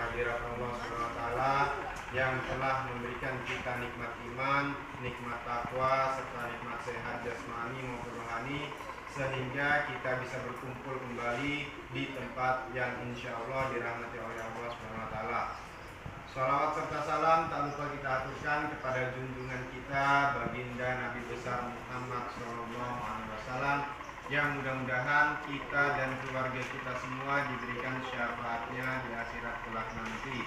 kehadirat Allah SWT yang telah memberikan kita nikmat iman, nikmat takwa, serta nikmat sehat jasmani maupun rohani, sehingga kita bisa berkumpul kembali di tempat yang insya Allah dirahmati oleh Allah SWT. Salawat serta salam tak lupa kita aturkan kepada junjungan kita baginda Nabi besar Muhammad SAW, yang mudah-mudahan kita dan keluarga kita semua diberikan syafaatnya di akhirat kelak nanti.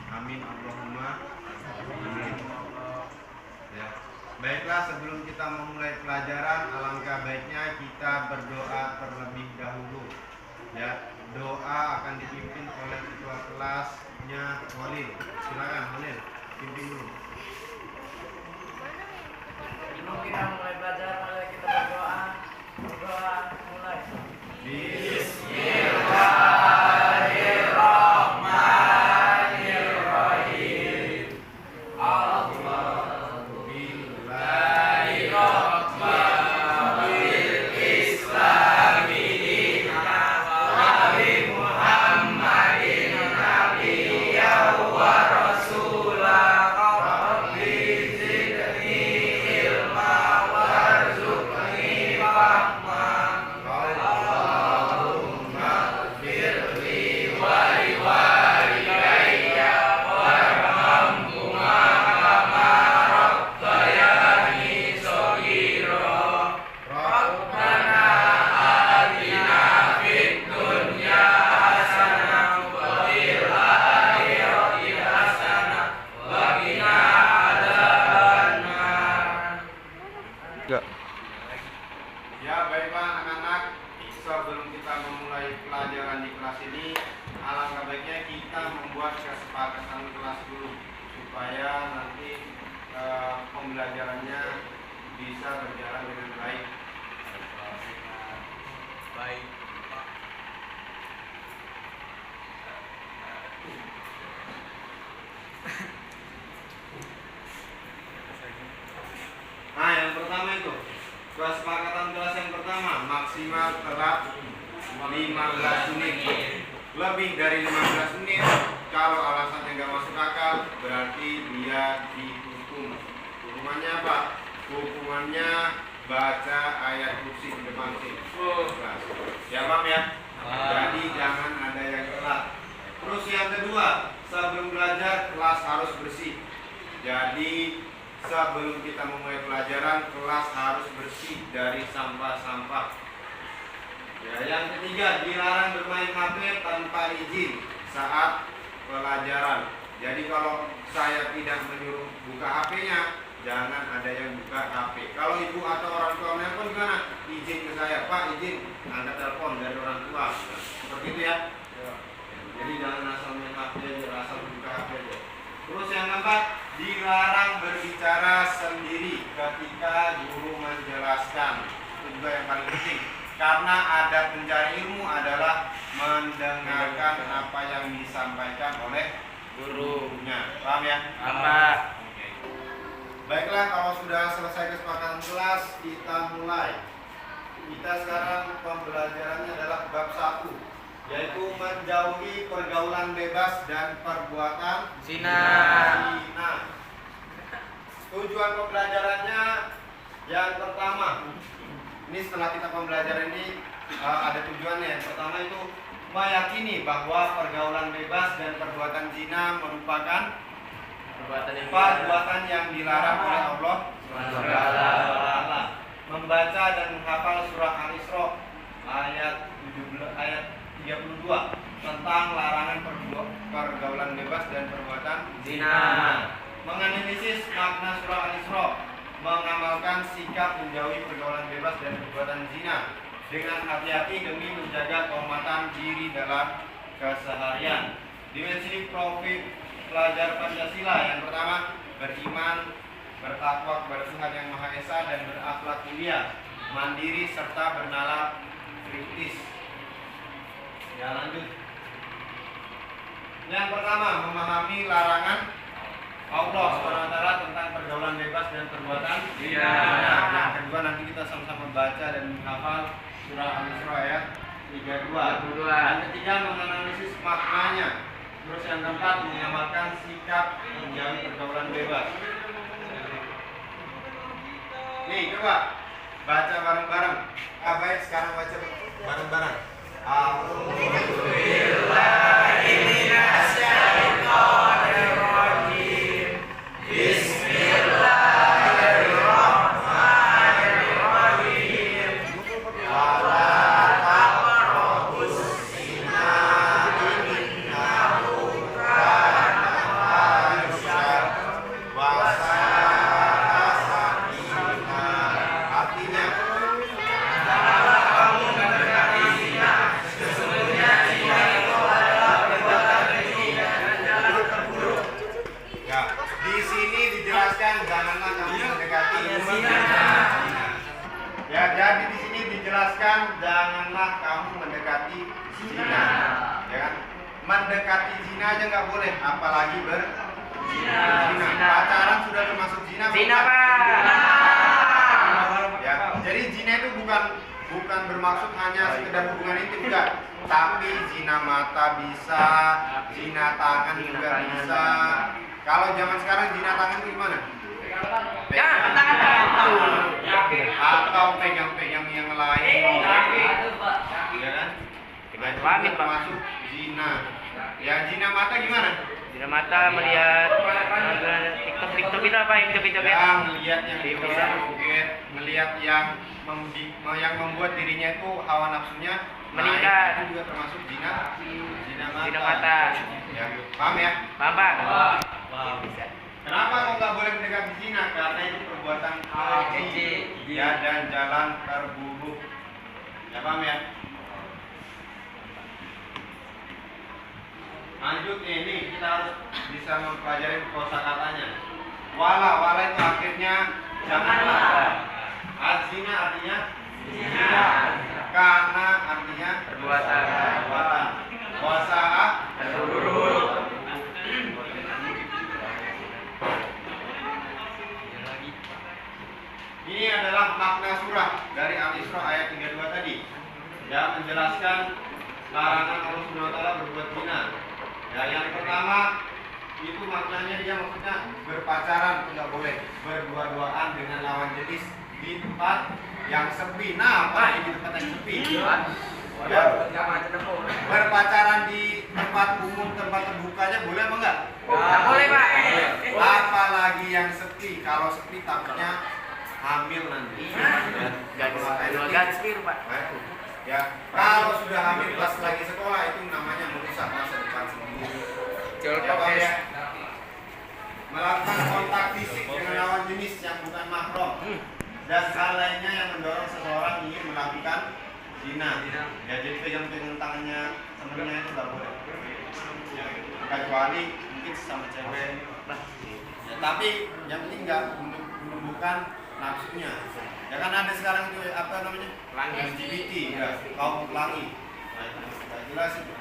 Amin Allahumma amin. Ya. Baiklah, sebelum kita memulai pelajaran, alangkah baiknya kita berdoa terlebih dahulu. Ya, doa akan dipimpin oleh ketua kelasnya Walid. Silakan Walid, pimpin dulu. Sebelum kita mulai belajar, mari kita berdoa. Berdoa mulai. Bismillahirrahmanirrahim. Allahu billahi rahman bil islami dinna wa bi Muhammadin nabiyya wa rasulah. Rabbi zidni ilma warzuqni fahma. Allahumma firli wa liwalidayya warhamhuma kama rabbayani shaghira. Rabbana atina fid dunya hasanah wa fil akhirati hasanah wa qina adzabannar. Ya, baiklah anak-anak, sebelum kita memulai pelajaran di kelas ini, alangkah baiknya kita membuat kesepakatan kelas dulu supaya nanti pembelajarannya bisa berjalan dengan baik. Baik. Nah, yang pertama itu kesepakatan kelas yang pertama, maksimal telat 15 menit. Lebih dari 15 menit, kalau alasannya nggak masuk akal, berarti dia dihukum. Hukumannya apa? Hukumannya baca ayat kursi di depan sini. Kelas. Ya paham ya? Jadi jangan ada yang telat. Terus yang kedua, sebelum belajar kelas harus bersih. Jadi sebelum kita memulai pelajaran, kelas harus bersih dari sampah-sampah. Ya, yang ketiga, dilarang bermain HP tanpa izin saat pelajaran. Jadi kalau saya tidak menyuruh buka HP-nya, jangan ada yang buka HP. Kalau ibu atau orang tua menelpon gimana? Izin ke saya, Pak, izin angkat telepon dari orang tua. Nah, seperti itu ya. Jadi jangan asal main HP aja, asal buka HP aja. Terus yang keempat, dilarang berbicara sendiri ketika guru menjelaskan. Itu juga yang paling penting. Karena adab pencari ilmu adalah mendengarkan apa yang disampaikan oleh gurunya. Paham ya? Paham. Oke. Baiklah, kalau sudah selesai kesepakatan kelas, kita mulai. Kita sekarang pembelajarannya adalah bab 1, yaitu menjauhi pergaulan bebas dan perbuatan Zina. Tujuan pembelajarannya yang pertama, ini setelah kita pembelajaran ini ada tujuannya. Yang pertama itu meyakini bahwa pergaulan bebas dan perbuatan zina merupakan perbuatan yang dilarang oleh Allah SWT. Membaca dan menghafal surah Al-Isra ayat 32 tentang larangan pergaulan bebas dan perbuatan Zina. Menganalisis makna surah Al-Isra, mengamalkan sikap menjauhi pergaulan bebas dan perbuatan zina dengan hati-hati demi menjaga kehormatan diri dalam keseharian. Dimensi profil pelajar Pancasila yang pertama, beriman, bertakwa kepada Tuhan Yang Maha Esa dan berakhlak mulia, mandiri serta bernalar kritis. Ya, lanjut. Yang pertama, memahami larangan Allah SWT tentang pergaulan bebas dan perbuatan zina. Yang kedua, nanti kita sama-sama baca dan menghafal surah Al-Isra ayat 32. Yang ketiga, menganalisis maknanya Terus yang keempat, mengamalkan sikap menjauhi pergaulan bebas. Nih, coba baca bareng-bareng. Baik, sekarang baca bareng-bareng. Ya, jadi di sini dijelaskan janganlah kamu mendekati zina, ya kan? Mendekati zina aja nggak boleh, apalagi berzina. Pacaran sudah termasuk zina. Zina, Pak. Ya, jadi zina itu bukan bermaksud hanya sekedar hubungan intim, enggak. Tapi zina mata bisa, zina tangan juga bisa. Kalau zaman sekarang zina tangan itu gimana? Atau pegang-pegang yang lain, ya kan? Itu termasuk zina. Ya, zina mata gimana? Zina mata melihat TikTok itu apa yang Ya, melihat yang joget, melihat yang membuat dirinya itu hawa nafsunya meningkat. Itu juga termasuk zina mata. Zina mata. Ya, paham ya? Paham, Pak? Kenapa kok nggak boleh mendekati zina? Karena itu perbuatan keji, ya, dan jalan terburuk. Ya, paham ya? Lanjut ini kita harus bisa mempelajari kosakatanya. Wala itu akhirnya janganlah. Azina artinya zina. Karena artinya Perbuatan. Wasa'a Terburuk. Ini adalah makna surah dari Al-Isra ayat 32 tadi, yang menjelaskan larangan Allah Subhanahu wa taala berbuat zina. Ya, yang pertama itu maknanya dia maksudnya berpacaran tidak boleh, berdua-duaan dengan lawan jenis di tempat yang sepi. Nah, apa di tempat yang sepi? Ya, berpacaran di tempat umum, tempat terbukanya boleh apa enggak? Nggak boleh, Pak. Apalagi yang sepi. Kalau sepi takutnya hamil nanti. Gansir, Pak. Ya, kalau sudah hamil pas lagi sekolah itu namanya merusak masa depan sendiri. Ya, Pak, ya. Melakukan kontak fisik dengan lawan jenis yang bukan mahram dan hal lainnya yang mendorong seseorang ingin melakukan zina. Ya, jadi pegang-pegang tangannya temennya itu nggak boleh. Ya, kecuali mungkin sama cewek. Ya, tapi yang penting nggak menumbuhkan nafsunya. Ya kan ada sekarang itu apa namanya? LGBT, ya, kaum pelangi. Nah, itu nggak jelas itu.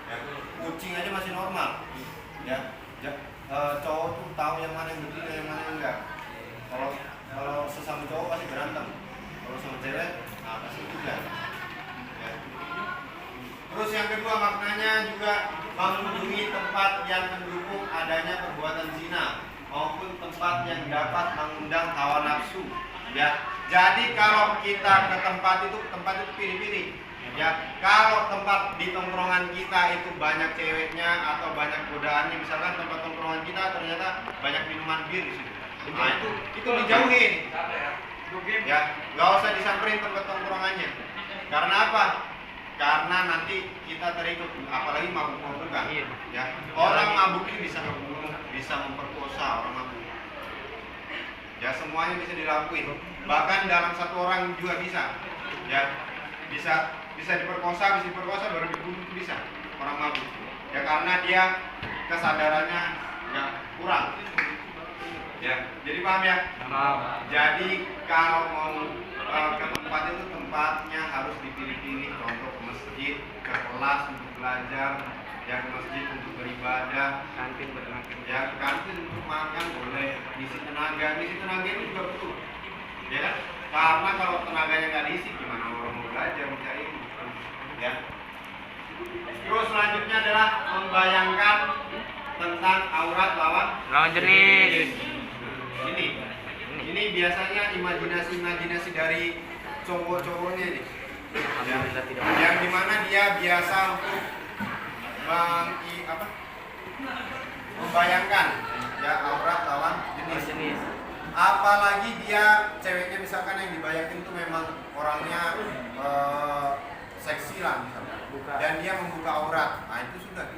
Ya, kucing aja masih normal. Ya, cowok tuh tahu yang mana yang betina, yang mana yang enggak. Kalau sesama cowok pasti berantem. Kalau sama cewek, nah pasti juga. Ya. Terus yang kedua maknanya juga mengunjungi tempat yang mendukung adanya perbuatan zina maupun tempat yang dapat mengundang hawa nafsu. Ya, jadi kalau kita ke tempat itu pilih-pilih. Ya, kalau tempat di tongkrongan kita itu banyak ceweknya atau banyak godaannya, misalkan tempat tongkrongan kita ternyata banyak minuman bir di situ. Nah, itu dijauhin. Ya, nggak usah disamperin tempat tongkrongannya. Karena apa? Karena nanti kita terikut, apalagi mabuk-mabukan. Ya, orang mabuk ini bisa membunuh, bisa memperkosa orang mabuk. Ya, semuanya bisa dilakuin. Bahkan dalam satu orang juga bisa. Ya, bisa diperkosa baru dibunuh itu bisa orang mabuk. Ya, karena dia kesadarannya nggak kurang. Ya, jadi paham ya? Jadi kalau mau ke tempat itu tempatnya harus dipilih-pilih. Contoh ke masjid, ke kelas untuk belajar, ya ke masjid untuk beribadah, kantin bermakan. Ya, ke kantin untuk makan boleh. Isi tenaga itu juga betul. Ya kan? Karena kalau tenaganya nggak diisi, gimana orang mau belajar mencari ilmu? Ya. Terus selanjutnya adalah membayangkan tentang aurat lawan jenis. Ini biasanya imajinasi dari cowok-cowoknya nih. Alhamdulillah tidak. Yang dimana dia biasa untuk membayangkan ya aurat lawan jenis. Apalagi dia ceweknya misalkan yang dibayangin itu memang orangnya seksi lah misalkan. Dan dia membuka aurat, nah itu sudah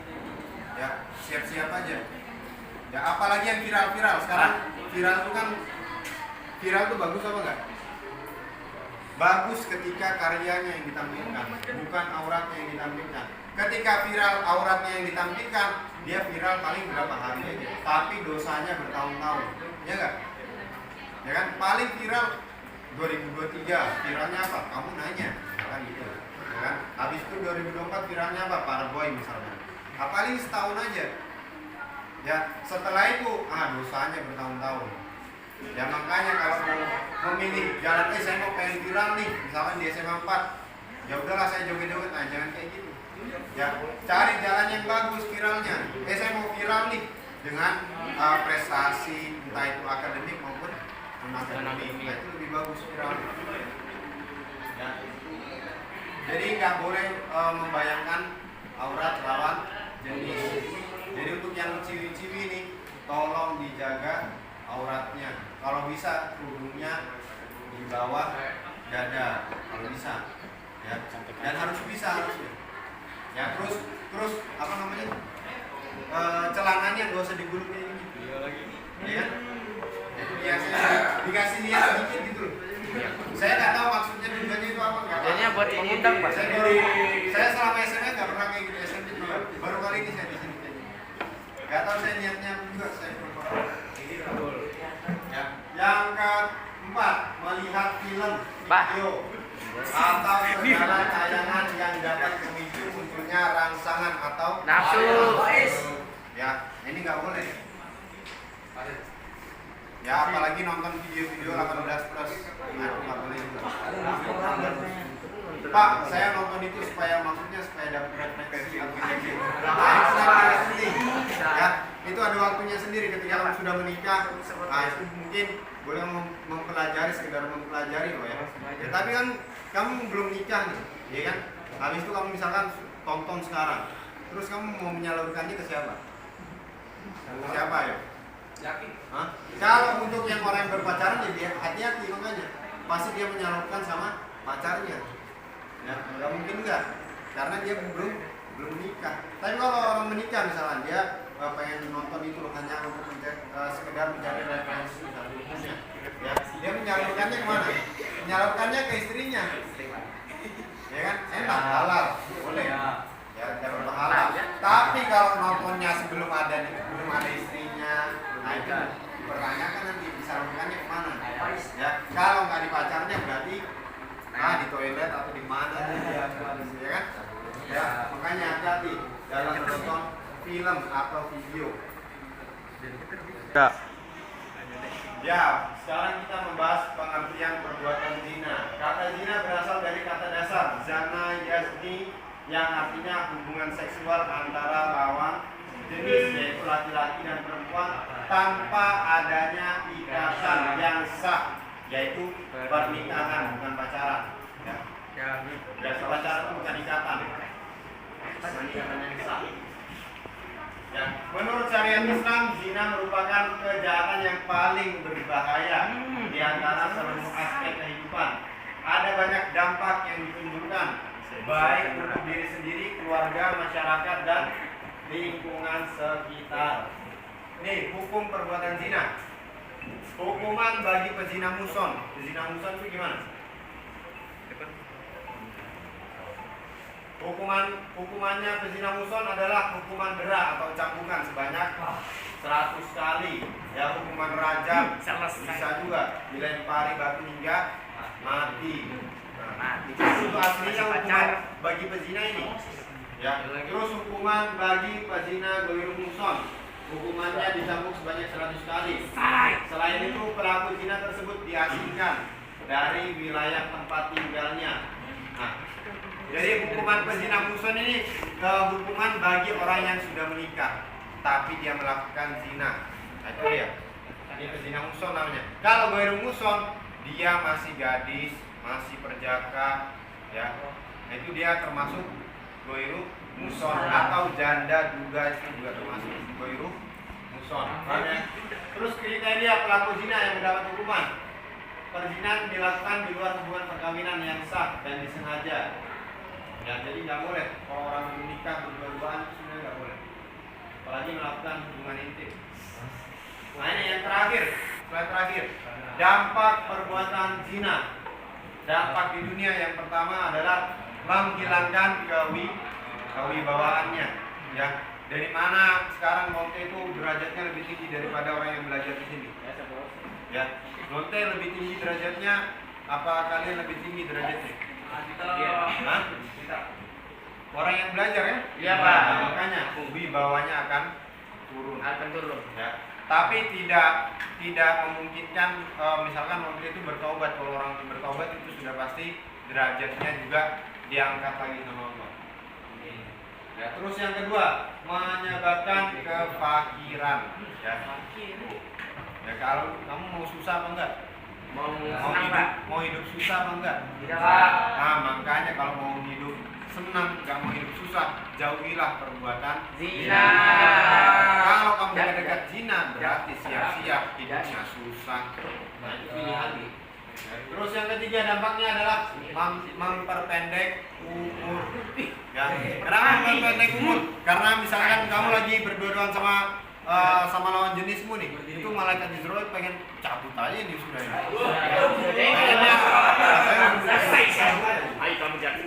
ya siap-siap aja. Ya apalagi yang viral sekarang, viral itu bagus apa enggak? Bagus ketika karyanya yang ditampilkan, bukan auratnya yang ditampilkan. Ketika viral auratnya yang ditampilkan, dia viral paling berapa hari aja, tapi dosanya bertahun-tahun, ya enggak? Ya kan? Paling viral 2023, viralnya apa? Kamu nanya, kan gitu. Ya kan? Habis itu 2024 viralnya apa? Para boy misalnya. Nah, paling setahun aja. Ya, setelah itu dosanya bertahun-tahun. Ya makanya kalau mau memilih jalan, saya mau pengen viral nih, misalkan di SMA 4, ya udahlah saya joget-joget, jangan kayak gitu. Ya, cari jalan yang bagus viralnya. Saya mau viral nih dengan prestasi, entah itu akademik maupun non-akademik, itu lebih bagus viral. Ya. Jadi nggak boleh membayangkan aurat lawan jenis. Jadi untuk yang ciwi-ciwi nih, tolong dijaga auratnya. Kalau bisa kerudungnya di bawah dada, kalau bisa. Ya, dan harusnya. Ya, terus apa namanya? Celananya nggak usah digulung kayak gini. Ya kan? Ya, dikasih lihat sedikit gitu. Saya nggak tahu maksudnya tujuannya itu apa. Jadinya buat mengundang Pak. Saya selama SMA nggak pernah kayak gitu, SMP juga. Baru kali ini saya di sini. Gak tahu saya niatnya juga saya berkorban. Ya. Yang keempat, melihat film, video, atau segala tayangan yang dapat memicu munculnya rangsangan atau nafsu. Ya, ini nggak boleh. Ya, apalagi nonton video-video 18 plus, nah itu nggak boleh juga. Pak, saya nonton itu supaya dapat refleksi atau gitu. Ya, itu ada waktunya sendiri ketika kamu sudah menikah. Nah, itu mungkin boleh sekedar mempelajari loh ya. Ya, tapi kan kamu belum nikah nih, ya kan? Habis itu kamu misalkan tonton sekarang, terus kamu mau menyalurkannya ke siapa? Ke siapa ya? Yakin? Hah? Kalau untuk yang orang yang berpacaran ya dia hati-hati makanya. Pasti dia menyalurkan sama pacarnya. Ya, nggak mungkin enggak, karena dia belum menikah. Tapi kalau orang menikah misalnya dia pengen nonton itu hanya untuk sekedar mencari referensi misalnya, ya dia menyalurkannya kemana? Menyalurkannya ke istrinya, ya kan? Enak, halal, boleh, ya dapat pahala. Tapi kalau nontonnya sebelum ada istrinya, nah itu dipertanyakan nanti disalurkannya kemana? Ya kalau nggak di pacarnya berarti di toilet atau di mana ya kan? Ya, makanya hati-hati dalam menonton film atau video. Ya, sekarang kita membahas pengertian perbuatan zina. Kata zina berasal dari kata dasar zana yazni yang artinya hubungan seksual antara lawan jenis yaitu laki-laki dan perempuan tanpa adanya ikatan yang sah, yaitu pernikahan bukan pacaran. Ya, pacaran itu bukan ikatan. Pernikahan yang sah. Ya, menurut syariat Islam, zina merupakan kejahatan yang paling berbahaya di antara seluruh aspek kehidupan. Ada banyak dampak yang ditimbulkan, baik untuk diri sendiri, keluarga, masyarakat, dan lingkungan sekitar. Nih, hukum perbuatan zina. Hukuman bagi pezina muson. Pezina muson itu gimana? Hukumannya pezina muson adalah hukuman dera atau cambukan sebanyak 100 kali. Ya, hukuman rajam bisa juga dilempari batu hingga mati. Itu aslinya hukuman bagi pezina ini. Ya, terus hukuman bagi pezina goyur muson. Hukumannya dicambuk sebanyak 100 kali. Selain itu, pelaku zina tersebut diasingkan dari wilayah tempat tinggalnya. Nah, jadi hukuman pezina muson ini hukuman bagi orang yang sudah menikah. tapi dia melakukan zina. Nah, itu dia. Ini zina muson namanya. Kalau ghairu muson, dia masih gadis, masih perjaka, ya. Nah, itu dia termasuk ghairu muson atau janda juga, itu juga termasuk ghairu muson. Terus kriteria pelaku zina yang mendapat hukuman. Perzinahan dilakukan di luar hubungan perkawinan yang sah dan disengaja. Ya, jadi nggak boleh kalau orang menikah berdua-duaan itu sebenarnya nggak boleh. Apalagi melakukan hubungan intim. Nah, ini yang terakhir, slide terakhir. Dampak perbuatan zina. Dampak di dunia yang pertama adalah menghilangkan kewibawaannya. Ya, dari mana sekarang lonte itu derajatnya lebih tinggi daripada orang yang belajar di sini. Ya, lonte lebih tinggi derajatnya. Apa kalian lebih tinggi derajatnya? Hah? Orang yang belajar ya? Iya, Pak. Nah, makanya wibawanya akan turun. Ya. Tapi tidak memungkinkan misalkan lonte itu bertobat. Kalau orang yang bertobat itu sudah pasti derajatnya juga diangkat lagi sama Allah. Ya, terus yang kedua, menyebabkan kefakiran. Ya. Ya, kalau kamu mau susah apa enggak? Mau hidup susah apa enggak? Tidak, Pak. Nah, makanya kalau mau hidup senang, enggak mau hidup susah, jauhilah perbuatan Zina. Kalau kamu dekat zina, berarti siap-siap hidupnya susah. Nah, itu pilihan. Terus yang ketiga dampaknya adalah memperpendek umur. Ya. Kenapa memperpendek umur? Karena misalkan kamu lagi berdua-duaan sama lawan jenismu nih, itu malaikat Israel pengen cabut aja nih sudah ini. Pengennya Ayo kamu jadi.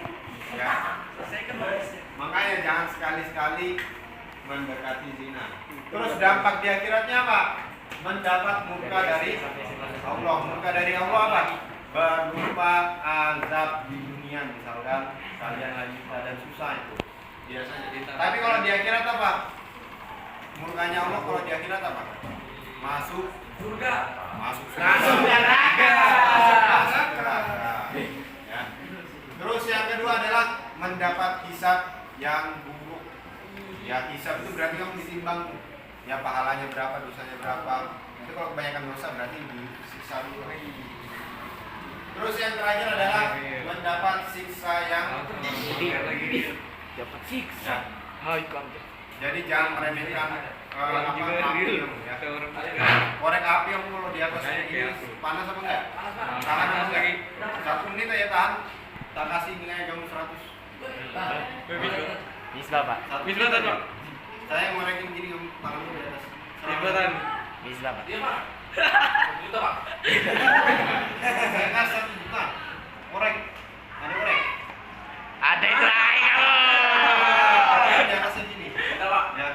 ya. Makanya jangan sekali-sekali mendekati zina. Terus dampak di akhiratnya apa? Mendapat murka dari Allah. Murka dari Allah apa? Berupa azab di dunia, misalkan kalian lagi keadaan susah itu biasanya. Tapi kalau di akhirat apa? Murkanya Allah kalau di akhirat apa? Masuk surga. Masuk neraka. Masuk neraka. Ya. Terus yang kedua adalah mendapat hisab yang buruk. Ya, hisab itu berarti kamu ditimbang ya pahalanya berapa, dosanya berapa. Itu kalau kebanyakan dosa berarti disiksa dulu. Terus yang terakhir adalah mendapat siksa yang Dapat siksa. Ayo kamu. jadi jangan meremehkan api ya. Korek api yang kalau di atas ini panas apa enggak? Tahan apa enggak? 1 menit aja tahan. Tak kasih nilai kamu 100. Misbah, Pak. Misbah tadi. Saya ngorekin gini kamu tanganmu di atas. Misbah, Pak. Saya kasih 1 juta. Korek. Ada korek. Ada itu lagi kamu. Di atasnya gini. Ya.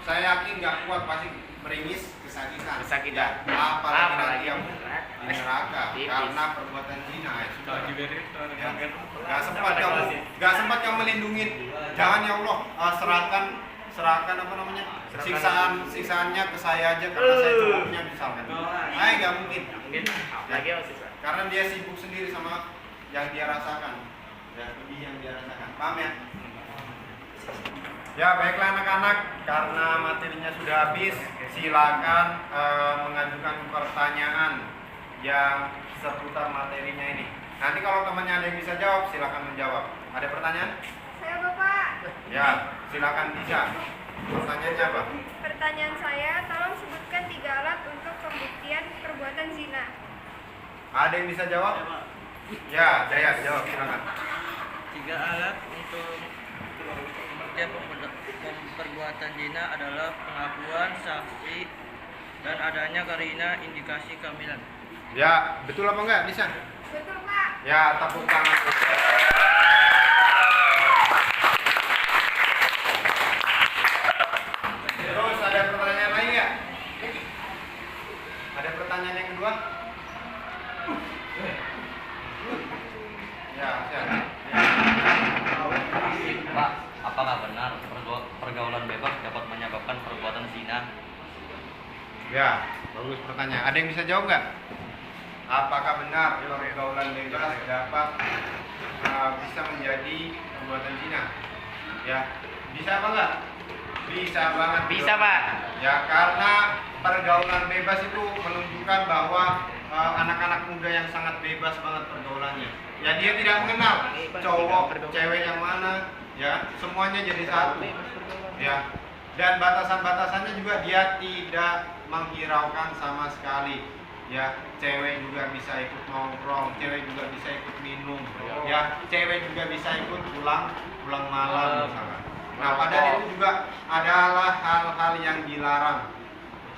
Saya yakin nggak kuat pasti meringis kesakitan. Kesakitan. Ya. Apalagi nanti Apalagi yang di neraka Tipis. karena perbuatan zina ya sudah. Ya. Gak sempat kamu melindungi. Jangan ya Allah serahkan apa namanya siksaannya ke saya aja karena saya cowoknya misalkan. Nggak mungkin. Lagi apa sih, Pak? Karena dia sibuk sendiri sama yang dia rasakan. Ya, pedih yang dia rasakan. Paham ya? Ya, baiklah anak-anak, karena materinya sudah habis, silakan mengajukan pertanyaan yang seputar materinya ini. Nanti kalau temannya ada yang bisa jawab, silakan menjawab. Ada pertanyaan? Saya Bapak. Ya, silakan bisa. Pertanyaannya apa? Pertanyaan saya, tolong sebutkan 3 alat untuk pembuktian perbuatan zina. Ada yang bisa jawab? Ya, Jaya jawab, silakan. 3 alat untuk pembuktian perbuatan zina adalah pengakuan saksi dan adanya karina indikasi kehamilan. Ya, betul apa enggak? Bisa? Betul, Pak. Ya, tepuk tangan. Terus ada pertanyaan lain nggak? Ada pertanyaan yang kedua? Ya, silakan. Pak, apakah benar pergaulan bebas dapat menyebabkan perbuatan zina? Ya, bagus pertanyaan. Ada yang bisa jawab nggak? Apakah benar pergaulan bebas dapat bisa menjadi perbuatan zina? Ya, bisa apa enggak? Bisa banget. Bisa, Bro. Pak. Ya, karena pergaulan bebas itu menunjukkan bahwa anak-anak muda yang sangat bebas banget pergaulannya. Ya, dia tidak mengenal cowok, cewek yang mana, ya, semuanya jadi satu. Ya. Dan batasan-batasannya juga dia tidak menghiraukan sama sekali. Ya, cewek juga bisa ikut nongkrong, cewek juga bisa ikut minum, ya, cewek juga bisa ikut pulang malam misalkan. Nah, padahal itu juga adalah hal-hal yang dilarang.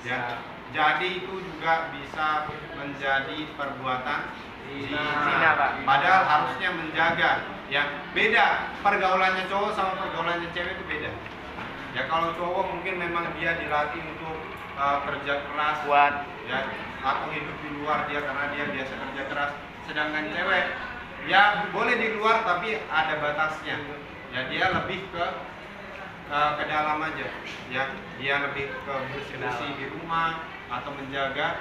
Ya, jadi itu juga bisa menjadi perbuatan Zina, Pak. Padahal harusnya menjaga. Ya, beda pergaulannya cowok sama pergaulannya cewek itu beda. Ya, kalau cowok mungkin memang dia dilatih untuk kerja keras, Kuat. ya, atau hidup di luar dia karena dia biasa kerja keras. Sedangkan cewek ya boleh di luar tapi ada batasnya. Ya, dia lebih ke dalam aja. Ya, dia lebih ke bersih-bersih di rumah atau menjaga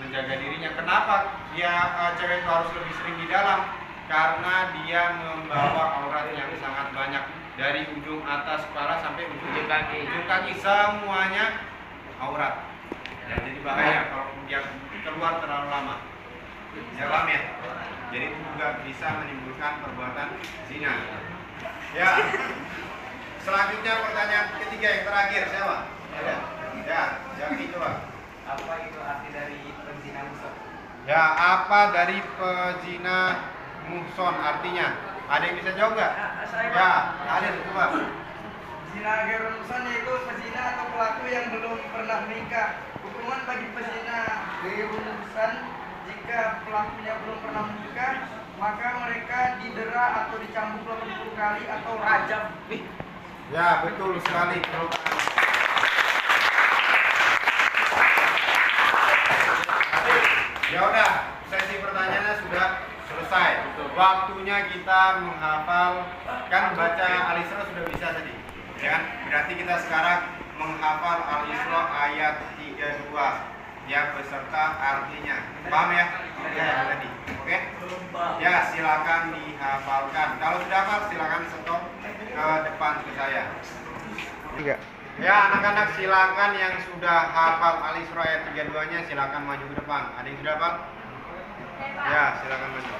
dirinya. Kenapa dia cewek itu harus lebih sering di dalam? Karena dia membawa aurat yang sangat banyak dari ujung atas kepala sampai ujung kaki. Ujung kaki semuanya aurat. Ya, jadi bahaya kalau dia keluar terlalu lama. Ya, paham ya? Jadi itu juga bisa menimbulkan perbuatan zina. Ya. Selanjutnya pertanyaan ketiga yang terakhir siapa? Ada? Ya, Jaki coba. Apa itu arti dari penzina musuh? Ya, apa dari pezina muhson artinya? Ada yang bisa jawab nggak? Ya, ada coba. Zina gerusan yaitu pezina atau pelaku yang belum pernah menikah. Hukuman bagi pezina gerusan jika pelakunya belum pernah menikah, maka mereka didera atau dicambuk 80 kali atau rajam. Ya, betul sekali. Ya udah, sesi pertanyaannya sudah selesai. Waktunya kita menghafal, kan baca Al-Isra sudah bisa tadi. Ya kan? Berarti kita sekarang menghafal Al-Isra ayat 32 ya beserta artinya. Paham ya? Ya, yang tadi. Oke? Ya, silakan dihafalkan. Kalau sudah hafal silakan stop ke depan ke saya. Ya, anak-anak silakan yang sudah hafal Al-Isra ayat 32-nya silakan maju ke depan. Ada yang sudah hafal? Ya, silakan maju.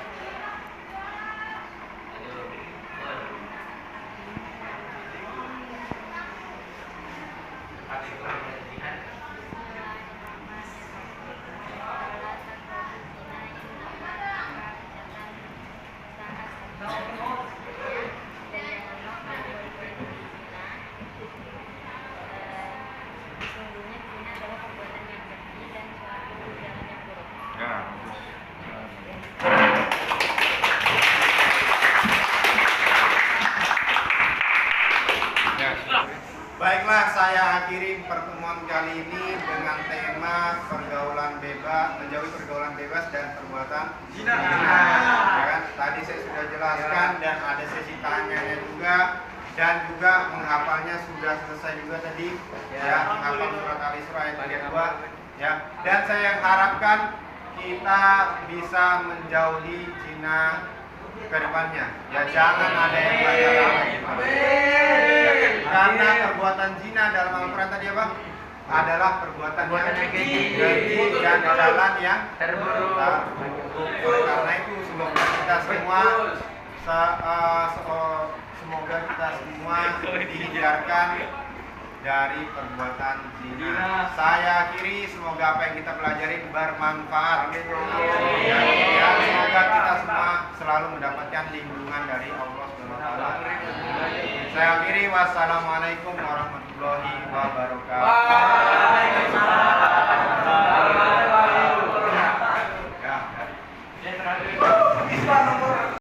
Ya, baiklah, saya akhiri pertemuan kali ini dengan tema pergaulan bebas, menjauhi pergaulan bebas dan perbuatan zina. Ya kan? Tadi saya sudah jelaskan dan ada sesi tanyanya juga dan juga menghafalnya sudah selesai juga tadi. Ya, menghafal surat Al-Isra ayat 32. Ya, dan saya harapkan kita bisa menjauhi zina ke depannya. Ya, jangan ada yang lagi. Karena perbuatan zina dalam Al-Quran tadi apa? Adalah perbuatan yang keji dan jalan yang terburuk. Oleh karena itu semoga kita semua dihindarkan dari perbuatan zina. Saya akhiri, semoga apa yang kita pelajari bermanfaat. Ya, semoga kita semua selalu mendapatkan lindungan dari Allah SWT. Saya akhiri, wassalamualaikum warahmatullahi wabarakatuh.